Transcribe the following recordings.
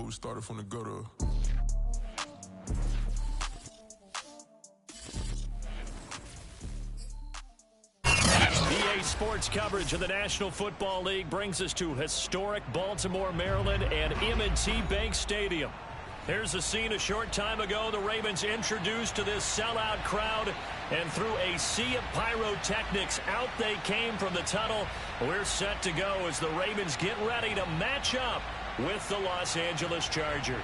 we started from the gutter. EA Sports coverage of the National Football League brings us to historic Baltimore, Maryland, and M&T Bank Stadium. Here's the scene a short time ago. The Ravens introduced to this sellout crowd, and through a sea of pyrotechnics, out they came from the tunnel. We're set to go as the Ravens get ready to match up with the Los Angeles Chargers.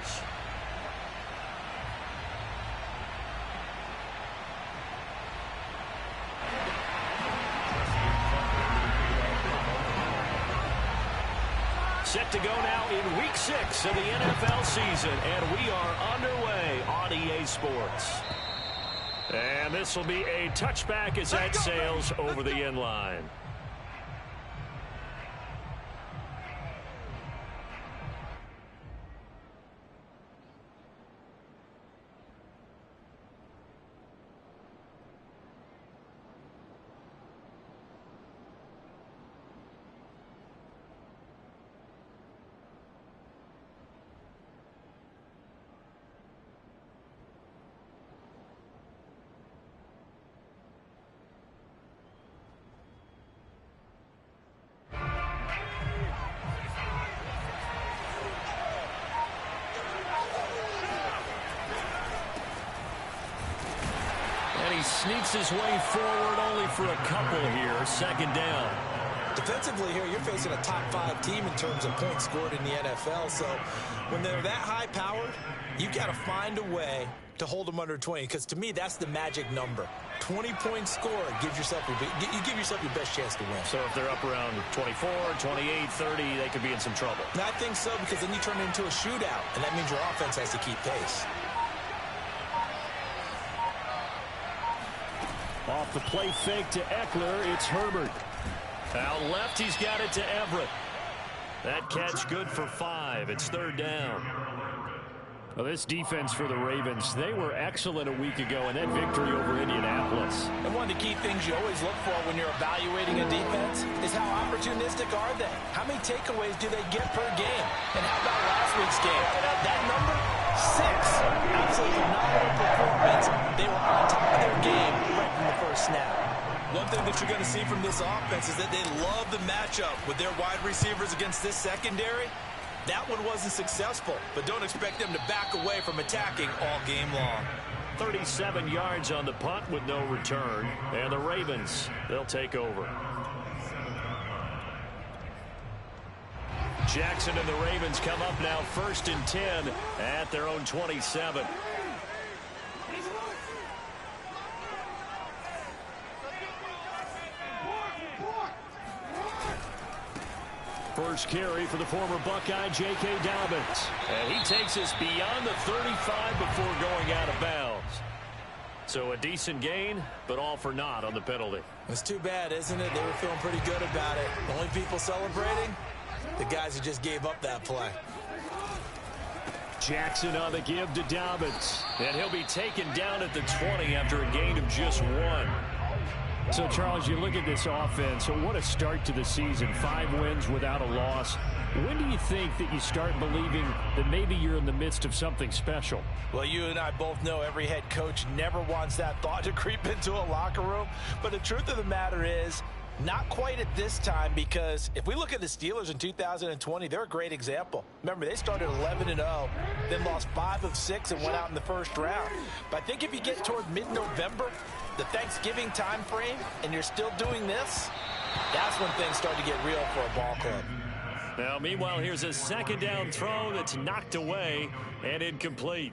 Set to go now in Week 6 of the NFL season, and we are underway on EA Sports. And this will be a touchback as that sails over the end line. Sneaks his way forward only for a couple here. Second down. Defensively here, you're facing a top 5 team in terms of points scored in the NFL. So when they're that high-powered, you got to find a way to hold them under 20. Because to me, that's the magic number. 20 points scored gives yourself you give yourself your best chance to win. So if they're up around 24, 28, 30, they could be in some trouble. And I think so, because then you turn it into a shootout, and that means your offense has to keep pace. Off the play fake to Eckler, it's Herbert. Out left, he's got it to Everett. That catch good for 5. It's third down. Well, this defense for the Ravens, they were excellent a week ago in that victory over Indianapolis. And one of the key things you always look for when you're evaluating a defense is how opportunistic are they? How many takeaways do they get per game? And how about last week's game? That number, 6. Absolutely phenomenal performance. They were on top of their game right from the first snap. One thing that you're going to see from this offense is that they love the matchup with their wide receivers against this secondary. That one wasn't successful, but don't expect them to back away from attacking all game long. 37 yards on the punt with no return, and the Ravens, they'll take over. Jackson and the Ravens come up now 1st and 10 at their own 27. First carry for the former Buckeye, J.K. Dobbins. And he takes us beyond the 35 before going out of bounds. So a decent gain, but all for naught on the penalty. It's too bad, isn't it? They were feeling pretty good about it. The only people celebrating, the guys who just gave up that play. Jackson on the give to Dobbins. And he'll be taken down at the 20 after a gain of just 1. So, Charles, you look at this offense, what a start to the season. 5 wins without a loss. When do you think that you start believing that maybe you're in the midst of something special? Well, you and I both know every head coach never wants that thought to creep into a locker room. But the truth of the matter is, not quite at this time, because if we look at the Steelers in 2020, they're a great example. Remember, they started 11-0, then lost 5 of 6 and went out in the first round. But I think if you get toward mid-November, the Thanksgiving time frame, and you're still doing this, that's when things start to get real for a ball club. Now, meanwhile, here's a second down throw that's knocked away and incomplete.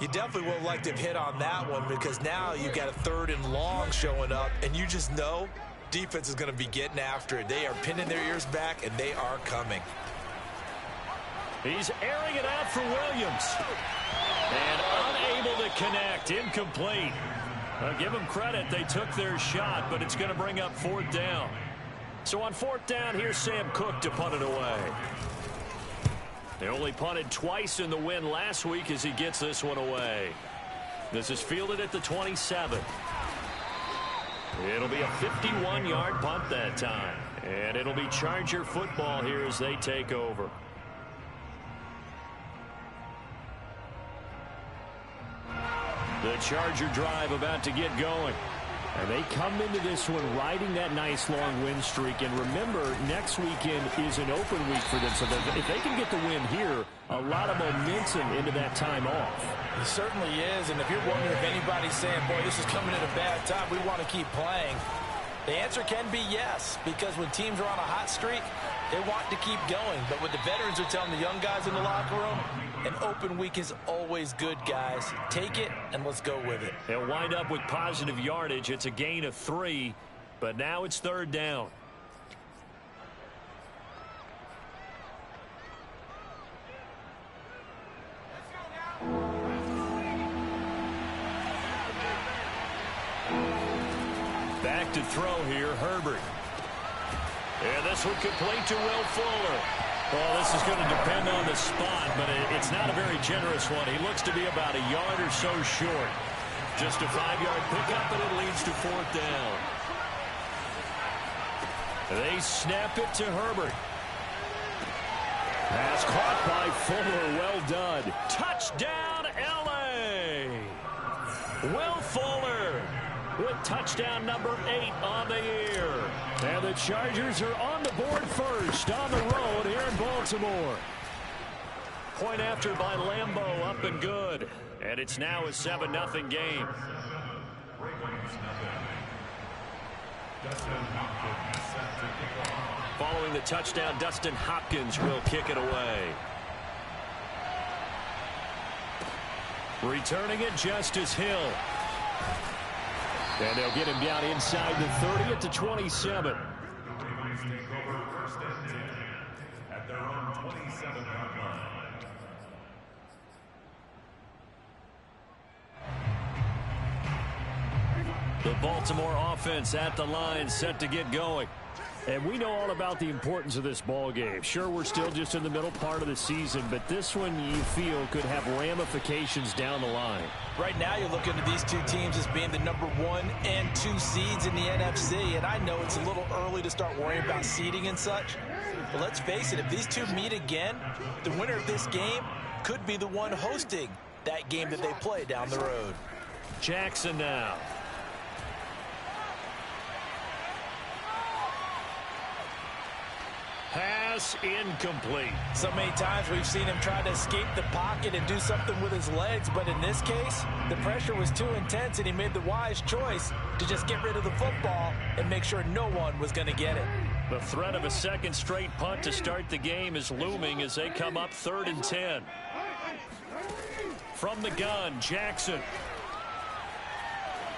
You definitely would have liked to have hit on that one, because now you've got a 3rd and long showing up, and you just know defense is going to be getting after it. They are pinning their ears back, and they are coming. He's airing it out for Williams. And unable to connect. Incomplete. Give them credit. They took their shot, but it's going to bring up 4th down. So on 4th down, here's Sam Cook to punt it away. They only punted twice in the win last week as he gets this one away. This is fielded at the 27. It'll be a 51-yard punt that time. And it'll be Charger football here as they take over. The Charger drive about to get going. And they come into this one riding that nice long win streak. And remember, next weekend is an open week for them. So if they can get the win here, a lot of momentum into that time off. It certainly is. And if you're wondering if anybody's saying, boy, this is coming at a bad time, we want to keep playing, the answer can be yes. Because when teams are on a hot streak, they want to keep going. But what the veterans are telling the young guys in the locker room, an open week is always good, guys. Take it, and let's go with it. They'll wind up with positive yardage. It's a gain of 3, but now it's 3rd down. Back to throw here, Herbert. And this one complete to Will Fuller. Well, this is going to depend on the spot, but it's not a very generous one. He looks to be about a yard or so short. Just a 5-yard pickup, and it leads to 4th down. They snap it to Herbert. Pass caught by Fuller. Well done. Touchdown, L.A. Will Fuller with touchdown number 8 on the year. And the Chargers are on the board first on the road here in Baltimore. Point after by Lambeau, up and good. And it's now a 7-0 game. Following the touchdown, Dustin Hopkins will kick it away. Returning it, Justice Hill. And they'll get him down inside the 30 at the 27. At their own 27-yard line. The Baltimore offense at the line, set to get going. And we know all about the importance of this ball game. Sure, we're still just in the middle part of the season, but this one you feel could have ramifications down the line. Right now you're looking at these two teams as being the number 1 and 2 seeds in the NFC, and I know it's a little early to start worrying about seeding and such, but let's face it, if these two meet again, the winner of this game could be the one hosting that game that they play down the road. Jackson now. Pass incomplete. So many times we've seen him try to escape the pocket and do something with his legs, but in this case, the pressure was too intense and he made the wise choice to just get rid of the football and make sure no one was going to get it. The threat of a second straight punt to start the game is looming as they come up 3rd and 10. From the gun, Jackson.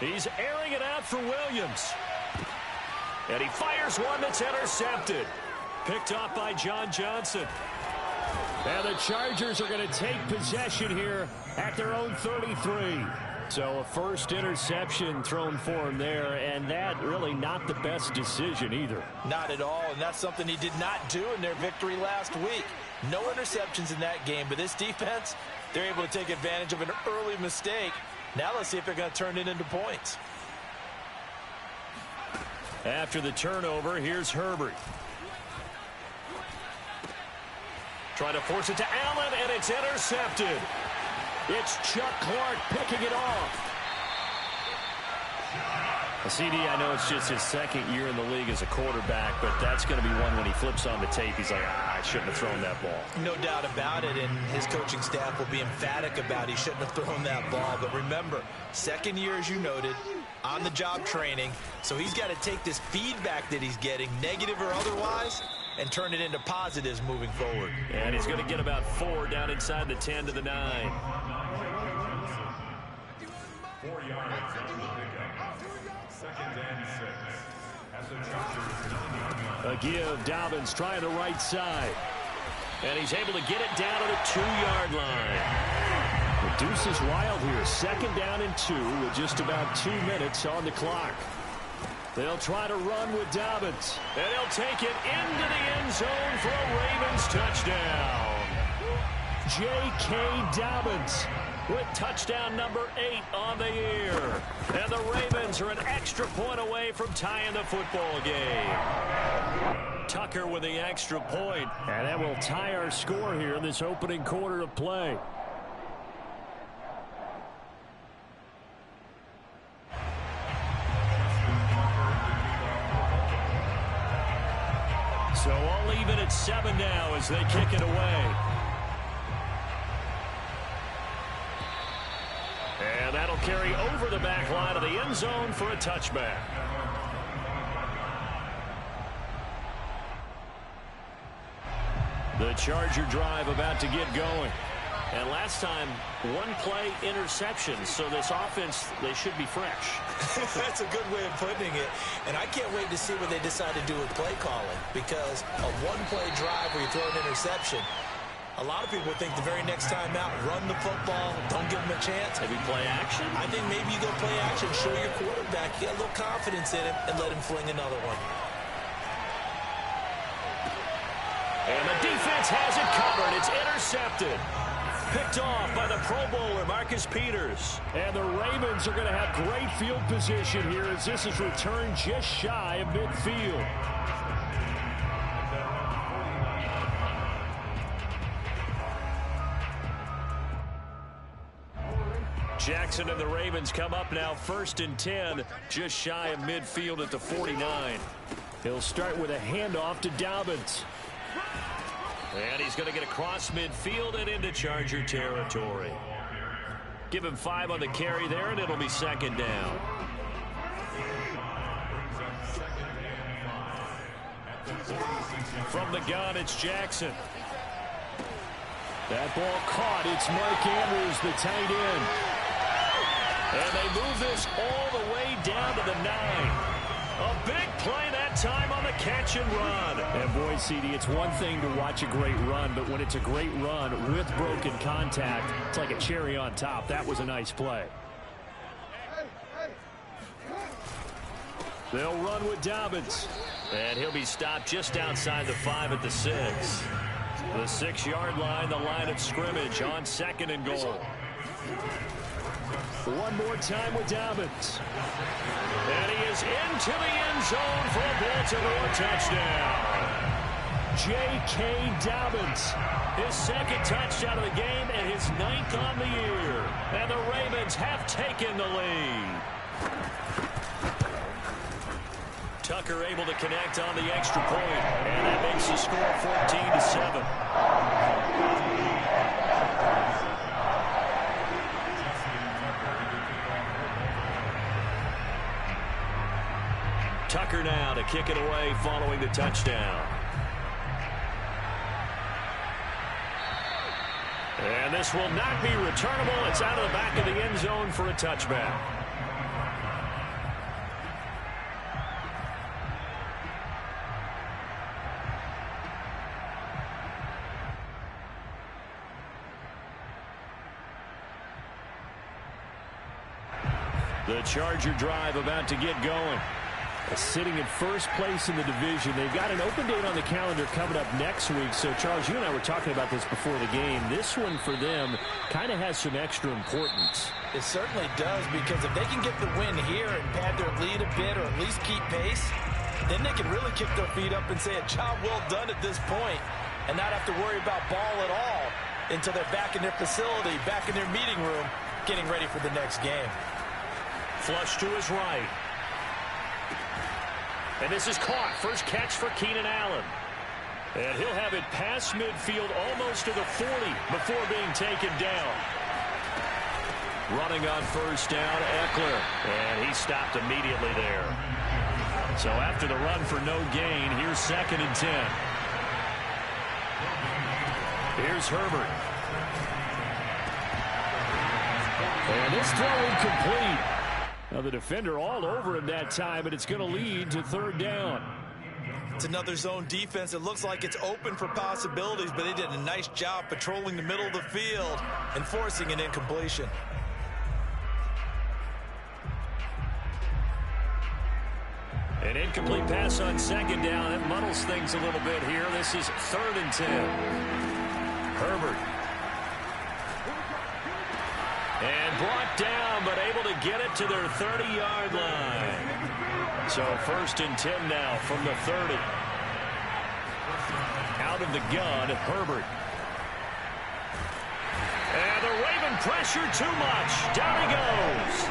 He's airing it out for Williams. And he fires one that's intercepted. Picked off by John Johnson. And the Chargers are going to take possession here at their own 33. So a first interception thrown for him there, and that really not the best decision either. Not at all, and that's something he did not do in their victory last week. No interceptions in that game, but this defense, they're able to take advantage of an early mistake. Now let's see if they're going to turn it into points. After the turnover, here's Herbert. Trying to force it to Allen, and it's intercepted. It's Chuck Clark picking it off. CD, I know it's just his 2nd year in the league as a quarterback, but that's going to be one when he flips on the tape. He's like, I shouldn't have thrown that ball. No doubt about it, and his coaching staff will be emphatic about he shouldn't have thrown that ball. But remember, 2nd year, as you noted, on-the-job training, so he's got to take this feedback that he's getting, negative or otherwise, and turn it into positives moving forward. And he's going to get about 4 down inside the 10 to the 9. 4 yards on the pickup. 2nd and 6. A give. Dobbins trying the right side. And he's able to get it down to the 2-yard line. The deuce is wild here. 2nd down and 2 with just about 2 minutes on the clock. They'll try to run with Dobbins. And he'll take it into the end zone for a Ravens touchdown. J.K. Dobbins with touchdown number 8 on the year. And the Ravens are an extra point away from tying the football game. Tucker with the extra point. And that will tie our score here in this opening quarter of play. even at 7 now as they kick it away. And that'll carry over the back line of the end zone for a touchback. The Charger drive about to get going. And last time, one play interception. So this offense, they should be fresh. That's a good way of putting it. And I can't wait to see what they decide to do with play calling. Because a one-play drive where you throw an interception, a lot of people think the very next time out, run the football, don't give them a chance. Maybe play action? I think maybe you go play action, show your quarterback, get a little confidence in him, and let him fling another one. And the defense has it covered. It's intercepted. Picked off by the Pro Bowler, Marcus Peters. And the Ravens are going to have great field position here as this is returned just shy of midfield. Jackson and the Ravens come up now 1st and 10, just shy of midfield at the 49. He'll start with a handoff to Dobbins. And he's going to get across midfield and into Charger territory. Give him 5 on the carry there, and it'll be 2nd down. From the gun, it's Jackson. That ball caught. It's Mark Andrews, the tight end. And they move this all the way down to the 9. A big play that time on the catch and run. And boy, CD, it's one thing to watch a great run, but when it's a great run with broken contact, it's like a cherry on top. That was a nice play. They'll run with Dobbins. And he'll be stopped just outside the 5 at the 6. The 6-yard line, the line of scrimmage on 2nd and goal. One more time with Dobbins. And he is into the end zone for a Baltimore touchdown. J.K. Dobbins, his 2nd touchdown of the game and his 9th on the year. And the Ravens have taken the lead. Tucker able to connect on the extra point, and that makes the score 14-7. Tucker now to kick it away following the touchdown. And this will not be returnable. It's out of the back of the end zone for a touchback. The Charger drive about to get going. Sitting in 1st place in the division. They've got an open date on the calendar coming up next week. So, Charles, you and I were talking about this before the game. This one for them kind of has some extra importance. It certainly does, because if they can get the win here and pad their lead a bit or at least keep pace, then they can really kick their feet up and say a job well done at this point and not have to worry about ball at all until they're back in their facility, back in their meeting room, getting ready for the next game. Flush to his right. And this is caught. First catch for Keenan Allen. And he'll have it past midfield almost to the 40 before being taken down. Running on 1st down, Eckler. And he stopped immediately there. So after the run for no gain, here's 2nd and 10. Here's Herbert. And this throw incomplete. Now the defender all over him that time, but it's going to lead to 3rd down. It's another zone defense. It looks like it's open for possibilities, but they did a nice job patrolling the middle of the field and forcing an incompletion. An incomplete pass on 2nd down. It muddles things a little bit here. This is 3rd and 10. Herbert. And brought down, but able to get it to their 30-yard line. So 1st and 10 now from the 30. Out of the gun, Herbert. And the Raven pressure too much. Down he goes.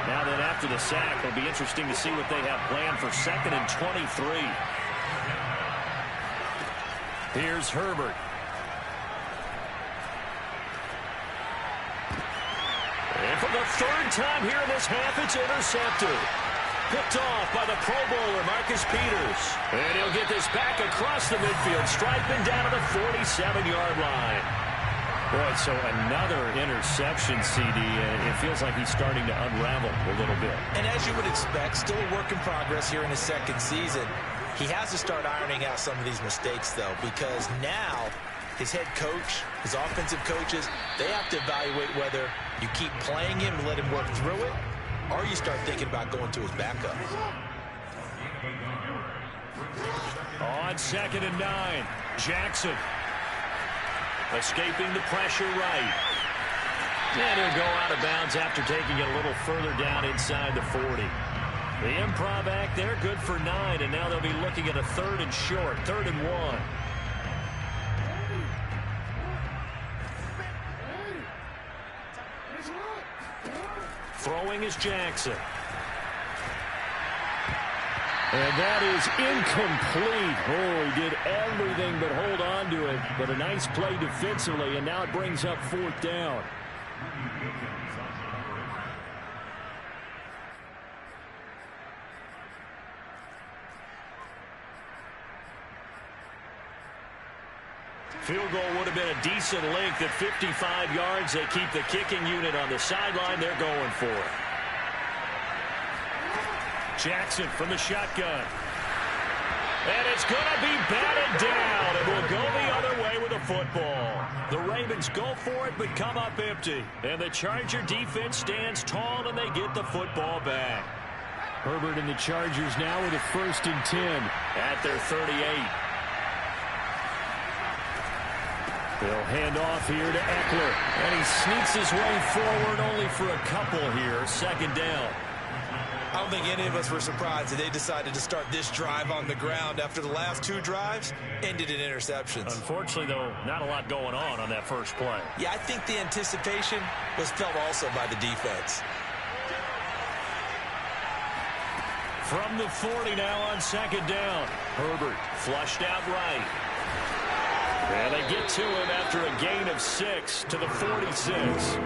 Now then, after the sack, it'll be interesting to see what they have planned for 2nd and 23. Here's Herbert. And for the third time here in this half, it's intercepted. Picked off by the Pro Bowler, Marcus Peters. And he'll get this back across the midfield, striping down to the 47-yard line. Boy, so another interception, CD. It feels like he's starting to unravel a little bit. And as you would expect, still a work in progress here in his second season. He has to start ironing out some of these mistakes, though, because now his head coach, his offensive coaches, they have to evaluate whether you keep playing him and let him work through it, or you start thinking about going to his backup. On 2nd and 9, Jackson. Escaping the pressure right. And he'll go out of bounds after taking it a little further down inside the 40. The improv act there, good for 9, and now they'll be looking at a 3rd and short, 3rd and 1. Throwing is Jackson. And that is incomplete. Oh, he did everything but hold on to it. But a nice play defensively, and now it brings up 4th down. Field goal would have been a decent length at 55 yards. They keep the kicking unit on the sideline. They're going for it. Jackson from the shotgun. And it's going to be batted down. And will go the other way with the football. The Ravens go for it, but come up empty. And the Charger defense stands tall, and they get the football back. Herbert and the Chargers now with a 1st and 10 at their 38. They'll hand off here to Eckler. And he sneaks his way forward only for a couple here. 2nd down. I don't think any of us were surprised that they decided to start this drive on the ground after the last 2 drives ended in interceptions. Unfortunately, though, not a lot going on that first play. Yeah, I think the anticipation was felt also by the defense. From the 40 now on 2nd down. Herbert flushed out right. And they get to him after a gain of 6 to the 46.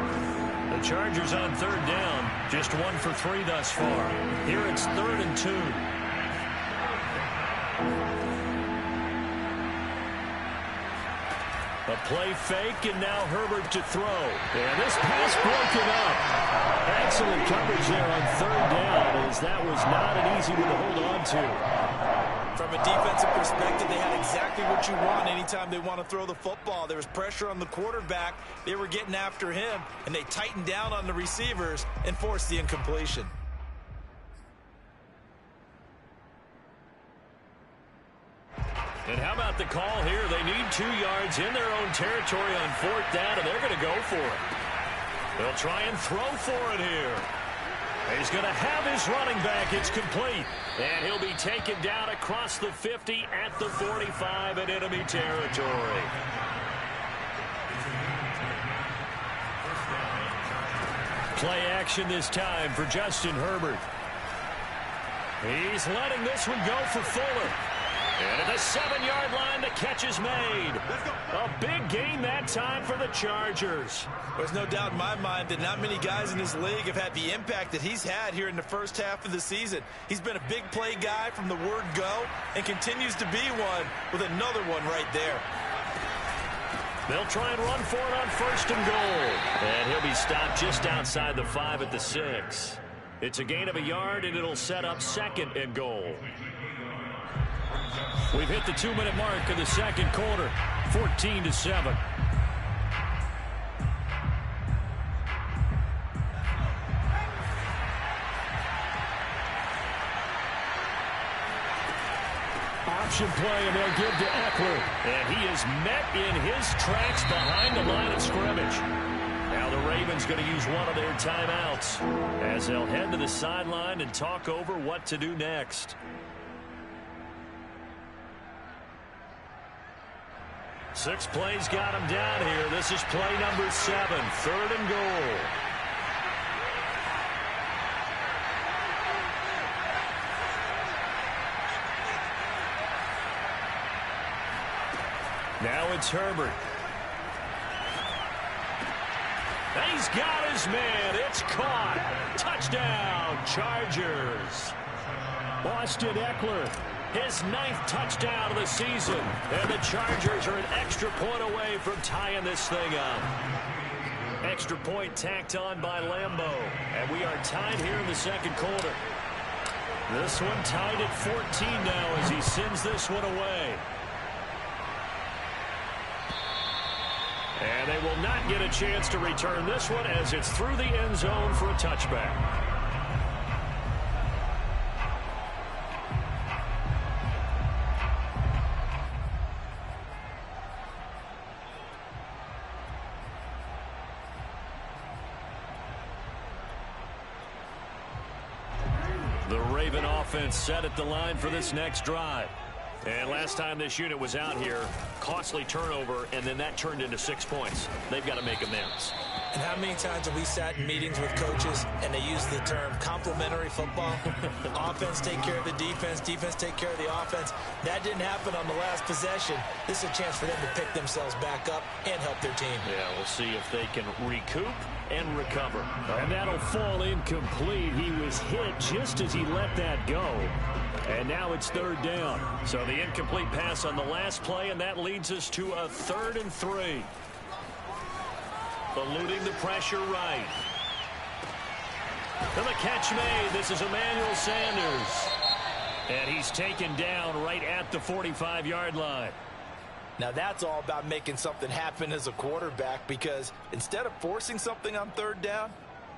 The Chargers on 3rd down, just 1 for 3 thus far. Here it's 3rd and 2. A play fake, and now Herbert to throw. And this pass broken up. Excellent coverage there on 3rd down, as that was not an easy one to hold on to. From a defensive perspective, they had exactly what you want anytime they want to throw the football. There was pressure on the quarterback. They were getting after him, and they tightened down on the receivers and forced the incompletion. And how about the call here? They need 2 yards in their own territory on 4th down, and they're going to go for it. They'll try and throw for it here. He's going to have his running back. It's complete. And he'll be taken down across the 50 at the 45 in enemy territory. Play action this time for Justin Herbert. He's letting this one go for Fuller. And at the 7-yard line, the catch is made. A big gain that time for the Chargers. There's no doubt in my mind that not many guys in this league have had the impact that he's had here in the first half of the season. He's been a big play guy from the word go and continues to be one with another one right there. They'll try and run for it on 1st and goal. And he'll be stopped just outside the 5 at the 6. It's a gain of a yard, and it'll set up 2nd and goal. We've hit the 2-minute mark of the 2nd quarter, 14-7. Option play, and they'll give to Eckler. And he is met in his tracks behind the line of scrimmage. Now the Ravens going to use one of their timeouts as they'll head to the sideline and talk over what to do next. 6 plays got him down here. This is play number 7, 3rd and goal. it's Herbert. He's got his man. It's caught. Touchdown, Chargers. Austin Eckler, his 9th touchdown of the season. And the Chargers are an extra point away from tying this thing up. Extra point tacked on by Lambeau. And we are tied here in the second quarter. This one tied at 14 now as he sends this one away. And they will not get a chance to return this one as it's through the end zone for a touchback. The Raven offense set at the line for this next drive. And last time this unit was out here, costly turnover, and then that turned into 6 points. They've got to make amends. And how many times have we sat in meetings with coaches and they use the term complementary football? Offense take care of the defense, defense take care of the offense. That didn't happen on the last possession. This is a chance for them to pick themselves back up and help their team. Yeah, we'll see if they can recoup and recover. And that'll fall incomplete. He was hit just as he let that go. And now it's 3rd down. So the incomplete pass on the last play, and that leads us to a 3rd and 3. Eluding the pressure right. And the catch made. This is Emmanuel Sanders. And he's taken down right at the 45-yard line. Now that's all about making something happen as a quarterback, because instead of forcing something on 3rd down,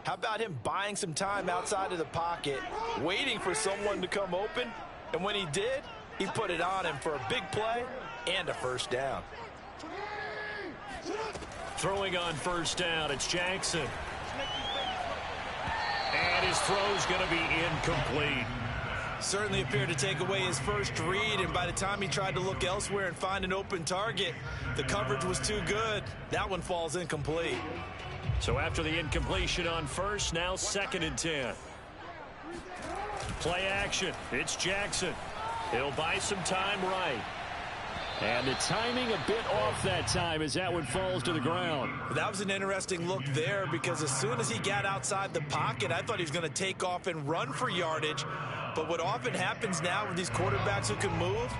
how about him buying some time outside of the pocket, waiting for someone to come open, and when he did, he put it on him for a big play and a 1st down. Throwing on 1st down, it's Jackson. And his throw's going to be incomplete. Certainly appeared to take away his first read, and by the time he tried to look elsewhere and find an open target, the coverage was too good. That one falls incomplete. So after the incompletion on 1st, now 2nd and 10. Play action. It's Jackson. He'll buy some time right. And the timing a bit off that time as that one falls to the ground. That was an interesting look there, because as soon as he got outside the pocket, I thought he was going to take off and run for yardage. But what often happens now with these quarterbacks who can move,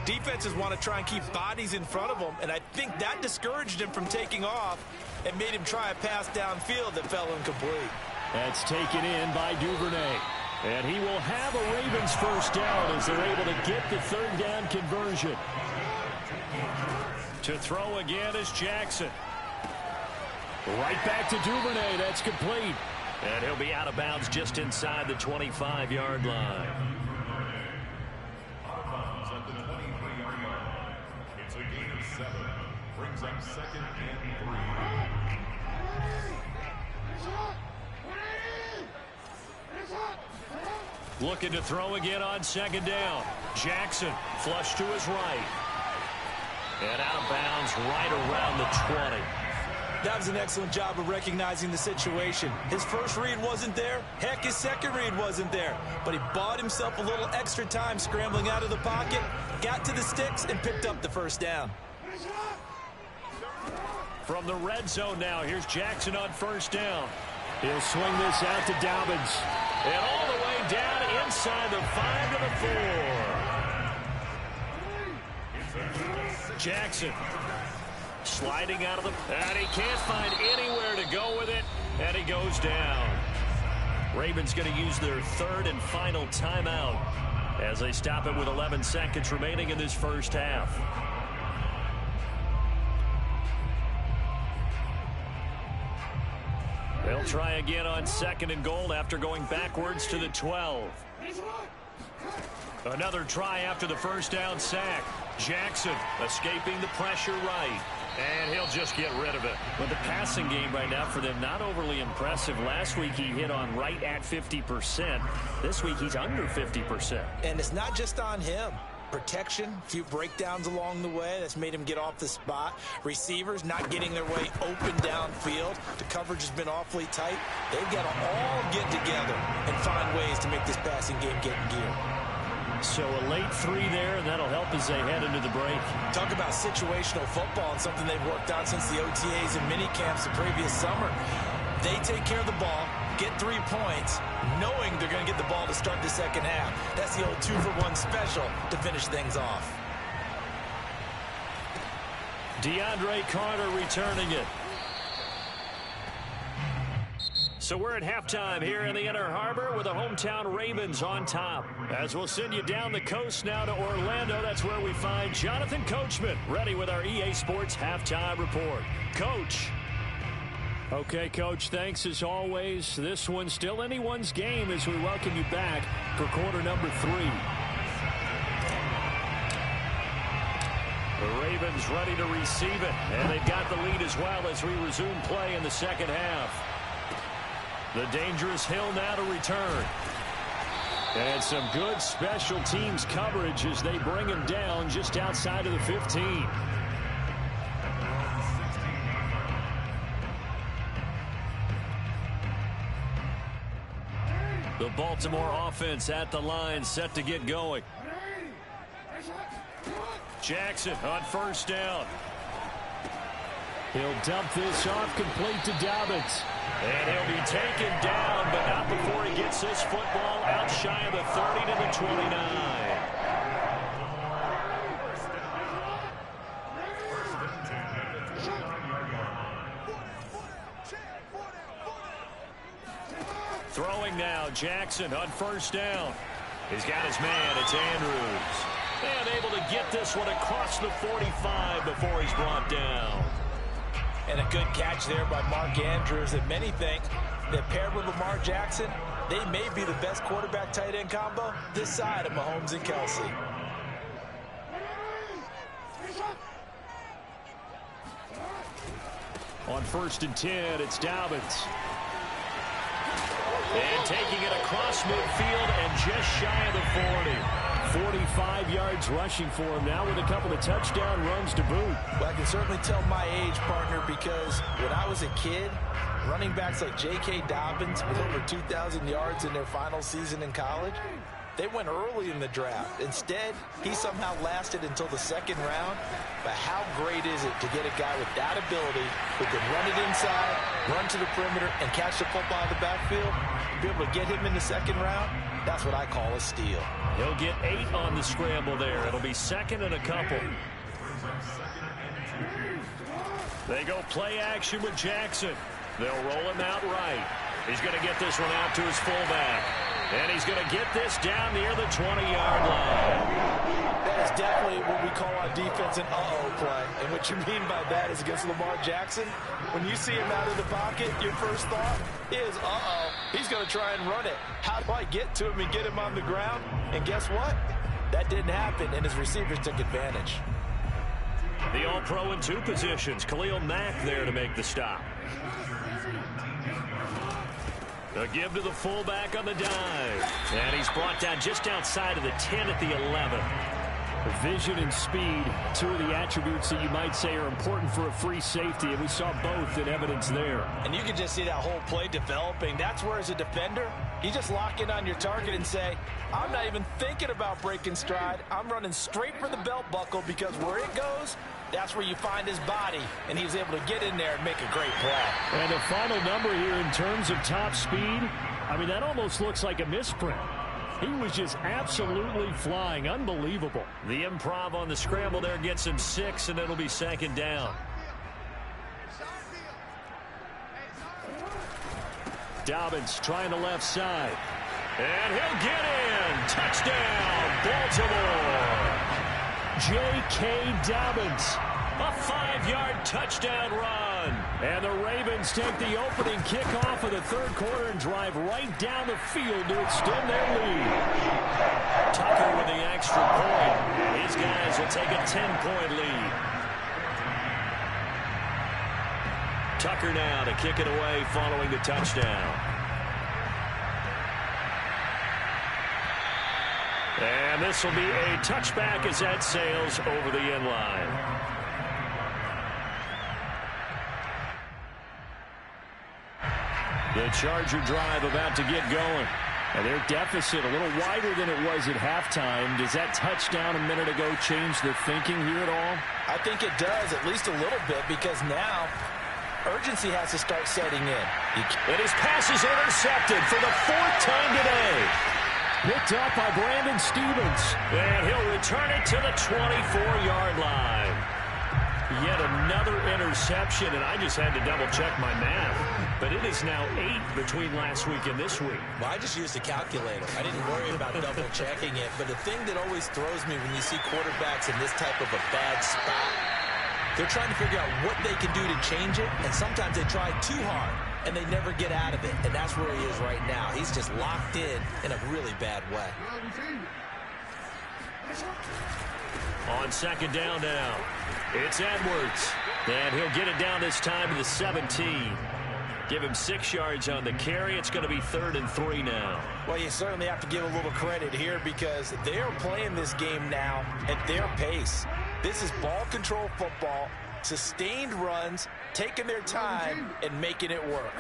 defenses want to try and keep bodies in front of them, and I think that discouraged him from taking off and made him try a pass downfield that fell incomplete. That's taken in by Duvernay. And he will have a Ravens 1st down as they're able to get the 3rd down conversion. To throw again is Jackson. Right back to Duvernay. That's complete. And he'll be out of bounds just inside the 25-yard line. At the 23-yard line. It's a gain of 7. Brings up 2nd and 3. Looking to throw again on 2nd down. Jackson flush to his right. And out of bounds right around the 20. That was an excellent job of recognizing the situation. His first read wasn't there. Heck, his second read wasn't there. But he bought himself a little extra time scrambling out of the pocket, got to the sticks, and picked up the 1st down. From the red zone now, here's Jackson on 1st down. He'll swing this out to Dobbins. And all the way down inside the 5 to the 4. Jackson sliding out of the... And he can't find anywhere to go with it. And he goes down. Ravens going to use their 3rd and final timeout as they stop it with 11 seconds remaining in this 1st half. They'll try again on 2nd and goal after going backwards to the 12. Another try after the 1st down sack. Jackson escaping the pressure right. And he'll just get rid of it. But the passing game right now for them, not overly impressive. Last week he hit on right at 50%. This week he's under 50%. And it's not just on him. Protection, a few breakdowns along the way. That's made him get off the spot. Receivers not getting their way open downfield. The coverage has been awfully tight. They've got to all get together and find ways to make this passing game get in gear. So a late 3 there, and that'll help as they head into the break. Talk about situational football and something they've worked on since the OTAs and mini camps the previous summer. They take care of the ball, get 3 points, knowing they're going to get the ball to start the second half. That's the old 2-for-1 special to finish things off. DeAndre Carter returning it. So we're at halftime here in the Inner Harbor with the hometown Ravens on top. As we'll send you down the coast now to Orlando, that's where we find Jonathan Coachman ready with our EA Sports halftime report. Coach. Okay, Coach, thanks as always. This one's still anyone's game as we welcome you back for quarter number 3. The Ravens ready to receive it, and they've got the lead as well as we resume play in the second half. The dangerous Hill now to return. And some good special teams coverage as they bring him down just outside of the 15. The Baltimore offense at the line, set to get going. Jackson on first down. He'll dump this off complete to Dobbins. And he'll be taken down, but not before he gets this football out shy of the 30 to the 29. Throwing now, Jackson on first down. He's got his man, it's Andrews. And able to get this one across the 45 before he's brought down. And a good catch there by Mark Andrews. And many think that paired with Lamar Jackson, they may be the best quarterback-tight end combo this side of Mahomes and Kelsey. On 1st and 10, it's Dobbins. And taking it across midfield and just shy of the 40. 45 yards rushing for him now with a couple of touchdown runs to boot. Well, I can certainly tell my age, partner, because when I was a kid, running backs like J.K. Dobbins with over 2,000 yards in their final season in college, they went early in the draft. Instead, he somehow lasted until the second round. But how great is it to get a guy with that ability who can run it inside, run to the perimeter, and catch the football in the backfield? Be able to get him in the second round, that's what I call a steal. He'll get 8 on the scramble there. It'll be second and a couple. They go play action with Jackson. They'll roll him out right. He's going to get this one out to his fullback. And he's going to get this down near the 20-yard line. That is definitely what we call on defense an uh-oh play. And what you mean by that is against Lamar Jackson, when you see him out of the pocket, your first thought is, uh-oh, he's going to try and run it. How do I get to him and get him on the ground? And guess what? That didn't happen, and his receivers took advantage. The All-Pro in 2 positions. Khalil Mack there to make the stop. A give to the fullback on the dive. And he's brought down just outside of the 10 at the 11. Vision and speed, 2 of the attributes that you might say are important for a free safety, and we saw both in evidence there. And you can just see that whole play developing. That's where, as a defender, you just lock in on your target and say, I'm not even thinking about breaking stride. I'm running straight for the belt buckle, because where it goes, that's where you find his body, and he's able to get in there and make a great play. And the final number here in terms of top speed, I mean, that almost looks like a misprint. He was just absolutely flying. Unbelievable. The improv on the scramble there gets him 6, and it'll be second down. Dobbins trying the left side. And he'll get in. Touchdown, Baltimore. J.K. Dobbins. A 5-yard touchdown run. And the Ravens take the opening kickoff of the third quarter and drive right down the field to extend their lead. Tucker with the extra point. These guys will take a 10-point lead. Tucker now to kick it away following the touchdown. And this will be a touchback as that sails over the end line. The Charger drive about to get going. And their deficit a little wider than it was at halftime. Does that touchdown a minute ago change their thinking here at all? I think it does, at least a little bit, because now urgency has to start setting in. And his pass is intercepted for the 4th time today. Picked up by Brandon Stevens. And he'll return it to the 24-yard line. Yet another interception, and I just had to double-check my math. But it is now 8 between last week and this week. Well, I just used a calculator. I didn't worry about double-checking it. But the thing that always throws me when you see quarterbacks in this type of a bad spot, they're trying to figure out what they can do to change it, and sometimes they try too hard, and they never get out of it. And that's where he is right now. He's just locked in a really bad way. On second down now, it's Edwards. And he'll get it down this time to the 17. Give him 6 yards on the carry. It's going to be 3rd and 3 now. Well, you certainly have to give a little credit here because they are playing this game now at their pace. This is ball control football, sustained runs, taking their time, and making it work.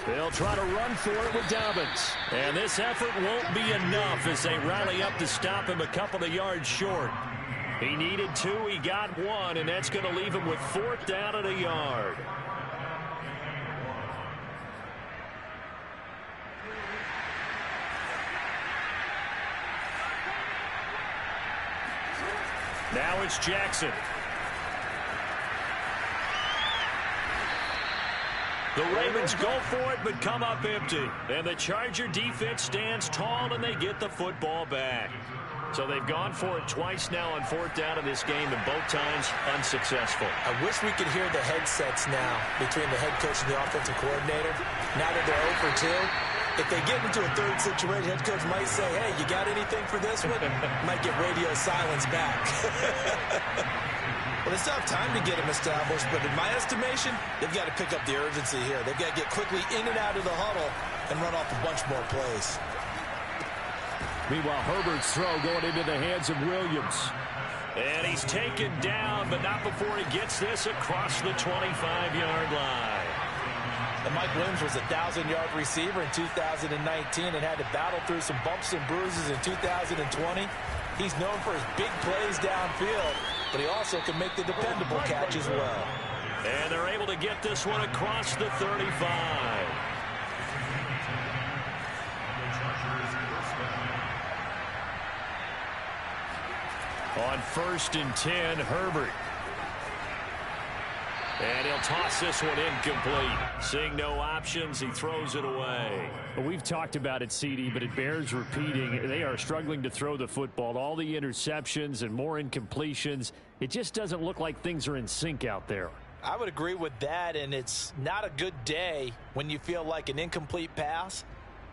They'll try to run for it with Dobbins. And this effort won't be enough as they rally up to stop him a couple of yards short. He needed 2, he got 1, and that's going to leave him with 4th down and a yard. Now it's Jackson. The Ravens go for it, but come up empty. And the Charger defense stands tall, and they get the football back. So they've gone for it twice now on 4th down in this game, and both times unsuccessful. I wish we could hear the headsets now between the head coach and the offensive coordinator. Now that they're 0 for 2, if they get into a third situation, head coach might say, hey, you got anything for this one? Might get radio silence back. Well, they still have time to get them established, but in my estimation, they've got to pick up the urgency here. They've got to get quickly in and out of the huddle and run off a bunch more plays. Meanwhile, Herbert's throw going into the hands of Williams. And he's taken down, but not before he gets this across the 25-yard line. And Mike Williams was a 1,000-yard receiver in 2019 and had to battle through some bumps and bruises in 2020. He's known for his big plays downfield, but he also can make the dependable catch as well. And they're able to get this one across the 35. On 1st and 10, Herbert. And he'll toss this one incomplete. Seeing no options, he throws it away. Well, we've talked about it, CD, but it bears repeating. They are struggling to throw the football. All the interceptions and more incompletions. It just doesn't look like things are in sync out there. I would agree with that, and it's not a good day when you feel like an incomplete pass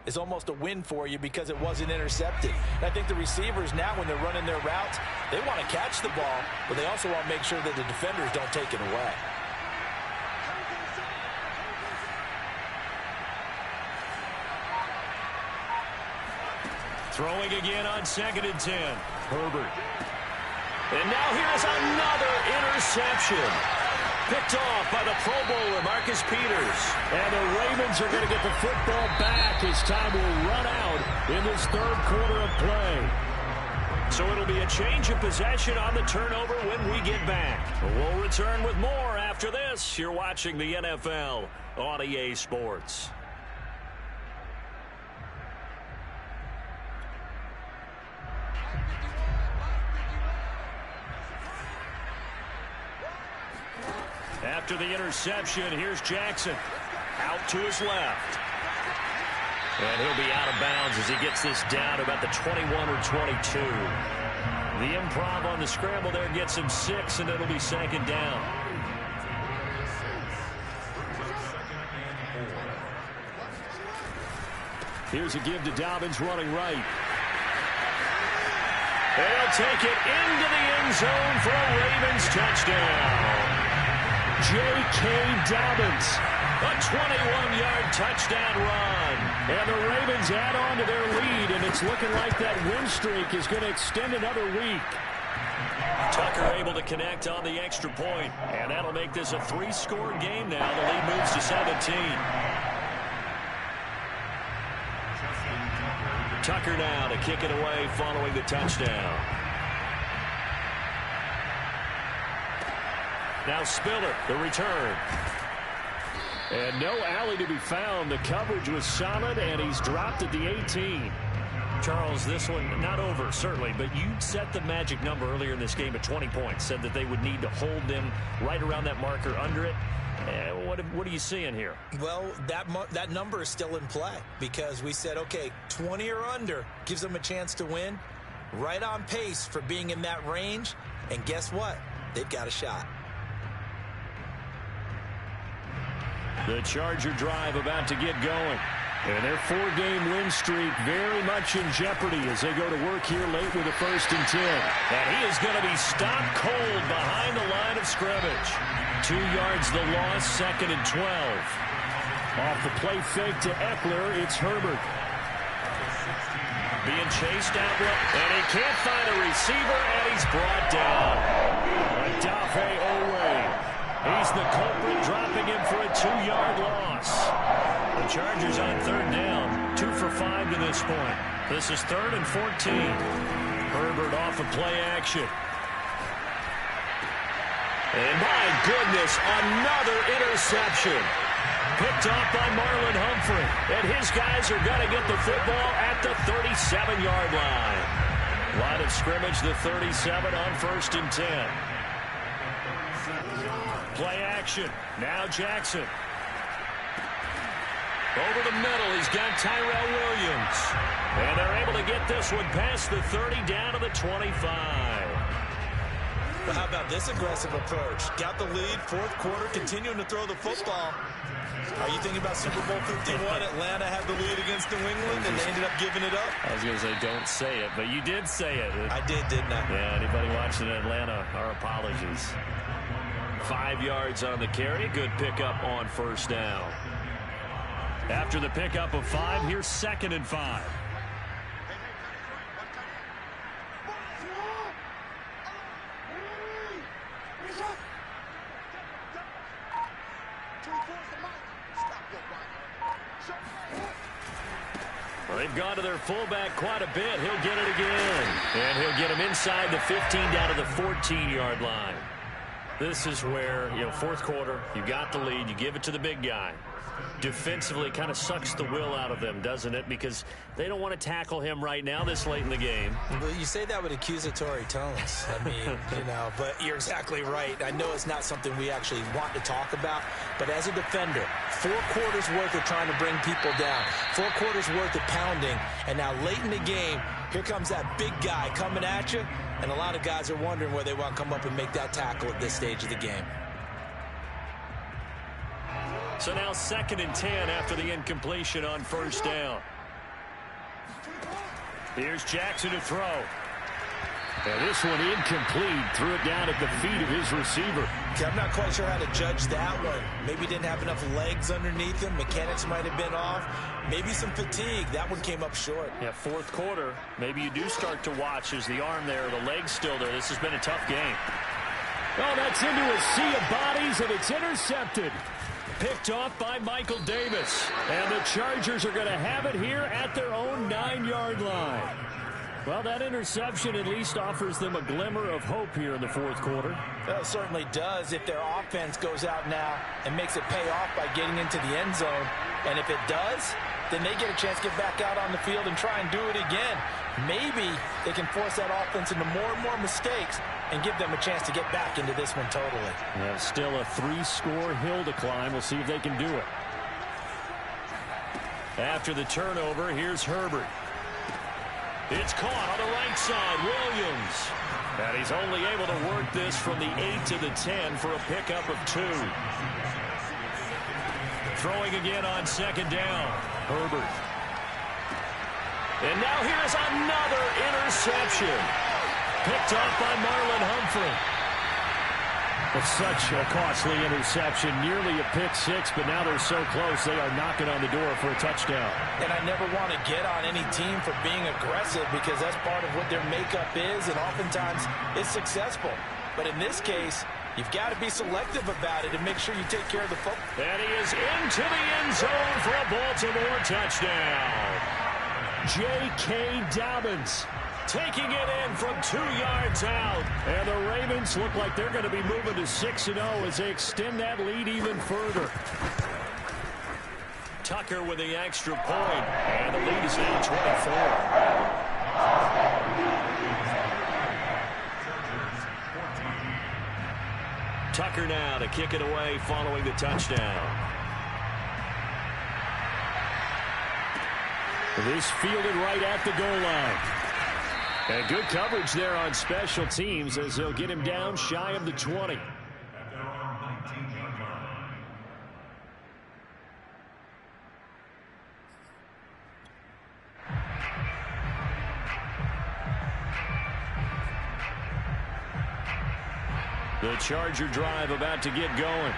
is almost a win for you because it wasn't intercepted. And I think the receivers now, when they're running their routes, they want to catch the ball, but they also want to make sure that the defenders don't take it away. Throwing again on 2nd and 10. Herbert. And now here's another interception. Picked off by the Pro Bowler, Marcus Peters. And the Ravens are going to get the football back as time will run out in this 3rd quarter of play. So it'll be a change of possession on the turnover when we get back. We'll return with more after this. You're watching the NFL on EA Sports. After the interception, here's Jackson. Out to his left. And he'll be out of bounds as he gets this down about the 21 or 22. The improv on the scramble there gets him 6, and it'll be 2nd down. Here's a give to Dobbins running right. They'll take it into the end zone for a Ravens touchdown. J.K. Dobbins, a 21-yard touchdown run. And the Ravens add on to their lead, and it's looking like that win streak is going to extend another week. Tucker able to connect on the extra point, and that'll make this a 3-score game now. The lead moves to 17. Tucker now to kick it away following the touchdown. Now Spiller, the return. And no alley to be found. The coverage was solid, and he's dropped at the 18. Charles, this one not over, certainly, but you set the magic number earlier in this game at 20 points. Said that they would need to hold them right around that marker under it. What are you seeing here? Well, that number is still in play because we said, okay, 20 or under gives them a chance to win. Right on pace for being in that range. And guess what? They've got a shot. The Charger drive about to get going. And their 4-game win streak very much in jeopardy as they go to work here late with a 1st and 10. And he is going to be stopped cold behind the line of scrimmage. 2 yards the loss, 2nd and 12. Off the play fake to Eckler, it's Herbert. Being chased out, and he can't find a receiver, and he's brought down. Adafe Owe. He's the culprit, dropping him for a 2-yard loss. The Chargers on 3rd down, 2 for 5 to this point. This is 3rd and 14. Herbert off of play action. And my goodness, another interception. Picked off by Marlon Humphrey. And his guys are going to get the football at the 37-yard line. Line of scrimmage, the 37 on 1st and 10. Play action. Now Jackson. Over the middle, he's got Tyrell Williams. And they're able to get this one past the 30 down to the 25. Well, how about this aggressive approach? Got the lead, 4th quarter, continuing to throw the football. Are you thinking about Super Bowl 51? Atlanta had the lead against New England, and they ended up giving it up? I was going to say, don't say it, but you did say it. I did, didn't I? Yeah, anybody watching Atlanta, our apologies. 5 yards on the carry. Good pickup on 1st down. After the pickup of 5, here's 2nd and 5. Well, they've gone to their fullback quite a bit. He'll get it again. And he'll get him inside the 15 down to the 14-yard line. This is where, 4th quarter, you got the lead, you give it to the big guy. Defensively, kind of sucks the will out of them, doesn't it? Because they don't want to tackle him right now this late in the game. Well, you say that with accusatory tones. I mean, but you're exactly right. I know it's not something we actually want to talk about, but as a defender, 4 quarters worth of trying to bring people down, 4 quarters worth of pounding, and now late in the game, here comes that big guy coming at you, and a lot of guys are wondering where they want to come up and make that tackle at this stage of the game. So now 2nd and 10 after the incompletion on 1st down. Here's Jackson to throw. And this one incomplete. Threw it down at the feet of his receiver. I'm not quite sure how to judge that one. Maybe didn't have enough legs underneath him. Mechanics might have been off. Maybe some fatigue. That one came up short. Yeah, 4th quarter. Maybe you do start to watch as the arm there, the leg's still there. This has been a tough game. Oh, that's into a sea of bodies, and it's intercepted. Picked off by Michael Davis. And the Chargers are going to have it here at their own 9-yard line. Well, that interception at least offers them a glimmer of hope here in the 4th quarter. Well, it certainly does if their offense goes out now and makes it pay off by getting into the end zone. And if it does, then they get a chance to get back out on the field and try and do it again. Maybe they can force that offense into more and more mistakes and give them a chance to get back into this one totally. Yeah, still a 3-score hill to climb. We'll see if they can do it. After the turnover, here's Herbert. It's caught on the right side, Williams. And he's only able to work this from the 8 to the 10 for a pickup of 2. Throwing again on 2nd down, Herbert. And now here's another interception. Picked off by Marlon Humphrey. It's such a costly interception, nearly a pick 6, but now they're so close they are knocking on the door for a touchdown. And I never want to get on any team for being aggressive because that's part of what their makeup is, and oftentimes it's successful. But in this case, you've got to be selective about it and make sure you take care of the football. And he is into the end zone for a Baltimore touchdown. J.K. Dobbins taking it in from 2 yards out. And the Ravens look like they're going to be moving to 6-0 as they extend that lead even further. Tucker with the extra point, and the lead is now 24. Tucker now to kick it away following the touchdown. This fielded right at the goal line. And good coverage there on special teams as they'll get him down shy of the 20. The Charger drive about to get going.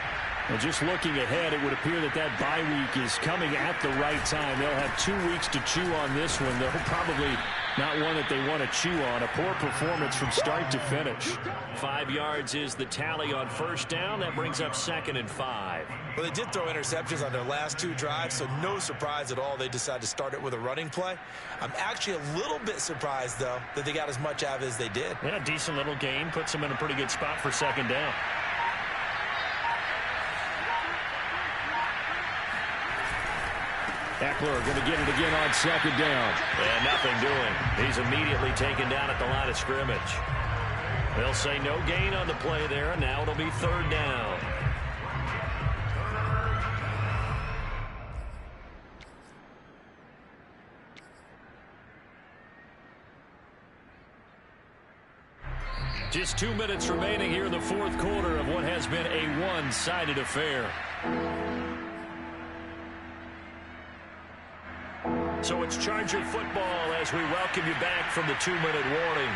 And just looking ahead, it would appear that that bye week is coming at the right time. They'll have 2 weeks to chew on this one. They'll probably not one that they want to chew on. A poor performance from start to finish. 5 yards is the tally on first down. That brings up 2nd and 5. Well, they did throw interceptions on their last 2 drives, so no surprise at all they decided to start it with a running play. I'm actually a little bit surprised, though, that they got as much out of it as they did. Yeah, decent little gain. Puts them in a pretty good spot for 2nd down. Eckler going to get it again on 2nd down. And nothing doing. He's immediately taken down at the line of scrimmage. They'll say no gain on the play there, and now it'll be 3rd down. Just 2 minutes remaining here in the 4th quarter of what has been a one-sided affair. So it's Charger football as we welcome you back from the 2-minute warning.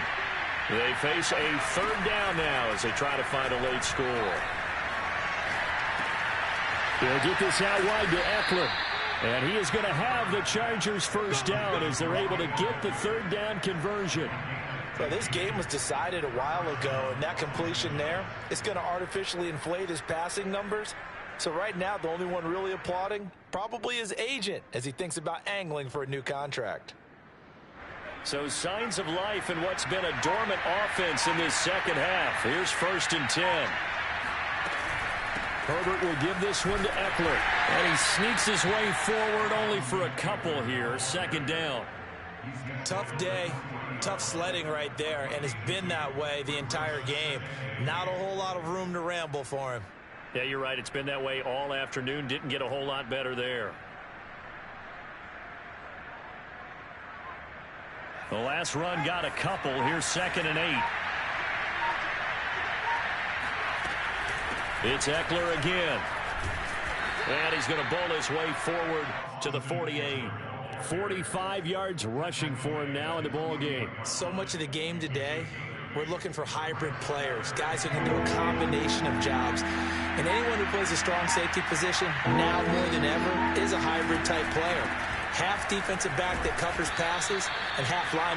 They face a 3rd down now as they try to find a late score. They'll get this out wide to Eckler. And he is going to have the Chargers' 1st down as they're able to get the 3rd down conversion. So this game was decided a while ago, and that completion there, it's going to artificially inflate his passing numbers. So right now, the only one really applauding probably his agent as he thinks about angling for a new contract. So signs of life in what's been a dormant offense in this 2nd half. Here's 1st and 10. Herbert will give this one to Eckler. And he sneaks his way forward only for a couple here. 2nd down. Tough day, tough sledding right there, and it's been that way the entire game. Not a whole lot of room to ramble for him. Yeah, you're right. It's been that way all afternoon. Didn't get a whole lot better there. The last run got a couple. Here's 2nd and 8. It's Eckler again. And he's going to bowl his way forward to the 48. 45 yards rushing for him now in the ball game. So much of the game today, we're looking for hybrid players, guys who can do a combination of jobs. And anyone who plays a strong safety position, now more than ever, is a hybrid type player. Half defensive back that covers passes and half linebacker